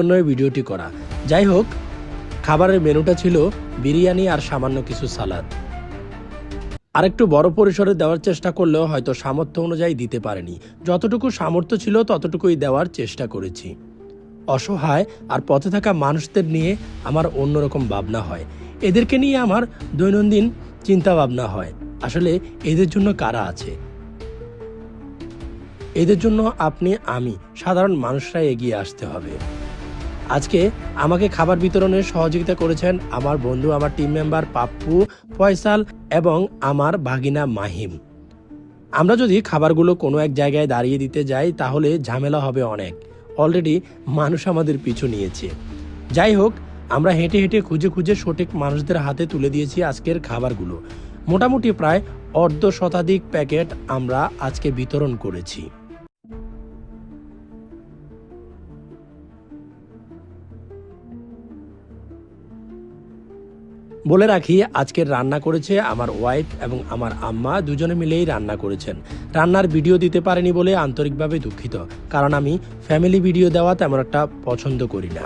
জন্যই ভিডিওটি করা। যাই হোক, খাবারের মেনুটা ছিল বিরিয়ানি আর সামান্য কিছু সালাদ। আরেকটু বড় পরিসরে দেওয়ার চেষ্টা করলেও হয়তো সামর্থ্য অনুযায়ী দিতে পারেনি। যতটুকু সামর্থ্য ছিল ততটুকুই দেওয়ার চেষ্টা করেছি। অসহায় আর পথে থাকা মানুষদের নিয়ে আমার অন্যরকম ভাবনা হয়। এদেরকে নিয়ে আমার দৈনন্দিন চিন্তা ভাবনা হয়, আসলে এদের জন্য কারা আছে। এদের জন্য আপনি, আমি, সাধারণ মানুষরাই এগিয়ে আসতে হবে। আজকে আমাকে খাবার বিতরণে সহযোগিতা করেছেন আমার বন্ধু, আমার টিম মেম্বার পাপ্পু, ফয়সাল এবং আমার ভাগিনা মাহিম। আমরা যদি খাবারগুলো কোনো এক জায়গায় দাঁড়িয়ে দিতে যাই তাহলে ঝামেলা হবে অনেক। অলরেডি মানুষ আমাদের পিছু নিয়েছে। যাই হোক, আমরা হেঁটে হেঁটে খুঁজে খুঁজে সঠিক মানুষদের হাতে তুলে দিয়েছি আজকের খাবারগুলো। মোটামুটি প্রায় ১/২ শতাধিক প্যাকেট আমরা আজকে বিতরণ করেছি। বলে রাখি, আজকের রান্না করেছে আমার ওয়াইফ এবং আমার আম্মা, দুজনে মিলেই রান্না করেছেন। রান্নার ভিডিও দিতে পারেনি বলে আন্তরিকভাবে দুঃখিত, কারণ আমি ফ্যামিলি ভিডিও দেওয়া তেমন একটা পছন্দ করি না।